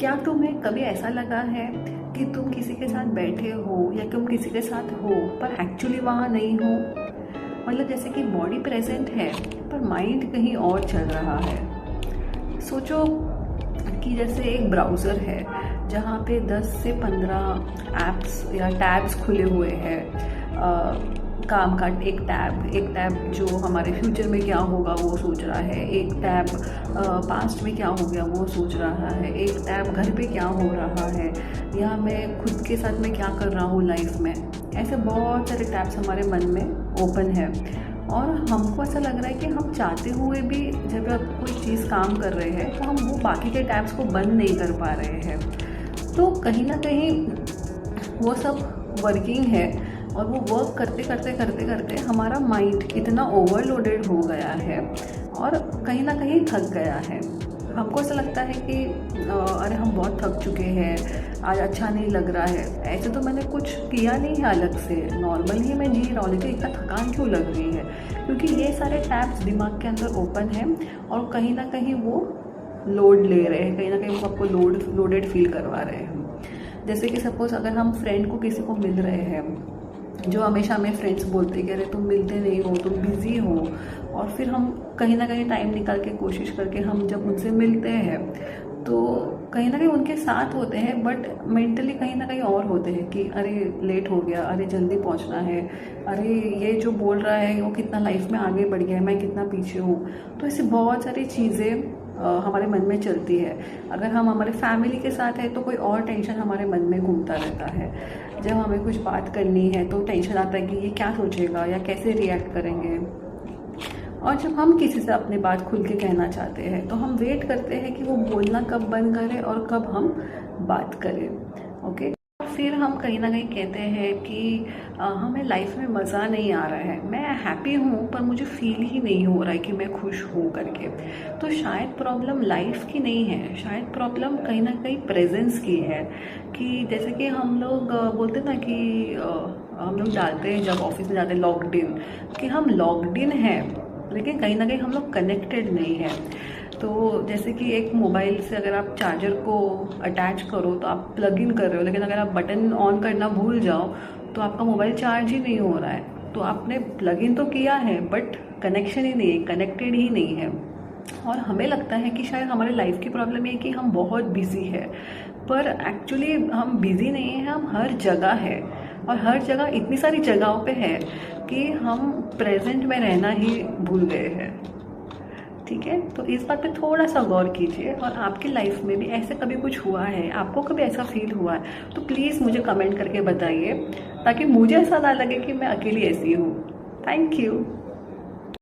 क्या तुम्हें कभी ऐसा लगा है कि तुम किसी के साथ बैठे हो या तुम किसी के साथ हो पर एक्चुअली वहाँ नहीं हो? मतलब जैसे कि बॉडी प्रेजेंट है पर माइंड कहीं और चल रहा है। सोचो कि जैसे एक ब्राउज़र है जहाँ पे 10 से 15 ऐप्स या टैब्स खुले हुए हैं। काम का एक टैब जो हमारे फ्यूचर में क्या होगा वो सोच रहा है, एक टैब पास्ट में क्या हो गया वो सोच रहा है, एक टैब घर पे क्या हो रहा है या मैं खुद के साथ में क्या कर रहा हूँ लाइफ में। ऐसे बहुत सारे टैब्स हमारे मन में ओपन है और हमको ऐसा लग रहा है कि हम चाहते हुए भी जब आप कोई चीज़ काम कर रहे हैं तो हम वो बाकी के टैब्स को बंद नहीं कर पा रहे हैं। तो कहीं ना कहीं वो सब वर्किंग है और वो वर्क करते करते करते करते हमारा माइंड इतना ओवरलोडेड हो गया है और कहीं ना कहीं थक गया है। हमको ऐसा लगता है कि अरे हम बहुत थक चुके हैं, आज अच्छा नहीं लग रहा है। ऐसे तो मैंने कुछ किया नहीं है अलग से, नॉर्मल ही मैं जी रहा हूँ, लेकिन इतना थकान क्यों लग रही है? क्योंकि ये सारे टैब्स दिमाग के अंदर ओपन हैं और कहीं ना कहीं वो लोड ले रहे हैं, कहीं ना कहीं वो आपको लोडेड फील करवा रहे हैं। जैसे कि सपोज़ अगर हम फ्रेंड को किसी को मिल रहे हैं, जो हमेशा हमें फ्रेंड्स बोलते हैं कि अरे तुम मिलते नहीं हो, तुम बिज़ी हो, और फिर हम कहीं ना कहीं टाइम निकाल के कोशिश करके हम जब उनसे मिलते हैं तो कहीं ना कहीं उनके साथ होते हैं बट मेंटली कहीं ना कहीं और होते हैं कि अरे लेट हो गया, अरे जल्दी पहुंचना है, अरे ये जो बोल रहा है वो कितना लाइफ में आगे बढ़ गया है, मैं कितना पीछे हूँ। तो ऐसी बहुत सारी चीज़ें हमारे मन में चलती है। अगर हम हमारे फैमिली के साथ है तो कोई और टेंशन हमारे मन में घूमता रहता है। जब हमें कुछ बात करनी है तो टेंशन आता है कि ये क्या सोचेगा या कैसे रिएक्ट करेंगे। और जब हम किसी से अपनी बात खुल के कहना चाहते हैं तो हम वेट करते हैं कि वो बोलना कब बंद करे और कब हम बात करें। ओके, फिर हम कहीं ना कहीं कहते हैं कि हमें लाइफ में मज़ा नहीं आ रहा है, मैं हैप्पी हूँ पर मुझे फील ही नहीं हो रहा है कि मैं खुश हूँ करके। तो शायद प्रॉब्लम लाइफ की नहीं है, शायद प्रॉब्लम कहीं ना कहीं प्रेजेंस की है। कि जैसे कि हम लोग बोलते ना कि हम लोग डालते हैं जब ऑफिस में जाते हैं लॉग्ड इन, कि हम लॉग्ड इन हैं लेकिन कहीं ना कहीं हम लोग कनेक्टेड नहीं है। तो जैसे कि एक मोबाइल से अगर आप चार्जर को अटैच करो तो आप प्लग इन कर रहे हो, लेकिन अगर आप बटन ऑन करना भूल जाओ तो आपका मोबाइल चार्ज ही नहीं हो रहा है। तो आपने प्लग इन तो किया है बट कनेक्शन ही नहीं है, कनेक्टेड ही नहीं है। और हमें लगता है कि शायद हमारे लाइफ की प्रॉब्लम ये है कि हम बहुत बिजी है, पर एक्चुअली हम बिजी नहीं हैं, हम हर जगह है और हर जगह इतनी सारी जगहों पे है कि हम प्रेजेंट में रहना ही भूल गए हैं। ठीक है, तो इस बात पे थोड़ा सा गौर कीजिए। और आपकी लाइफ में भी ऐसे कभी कुछ हुआ है, आपको कभी ऐसा फील हुआ है तो प्लीज़ मुझे कमेंट करके बताइए ताकि मुझे ऐसा ना लगे कि मैं अकेली ऐसी हूँ। Thank you.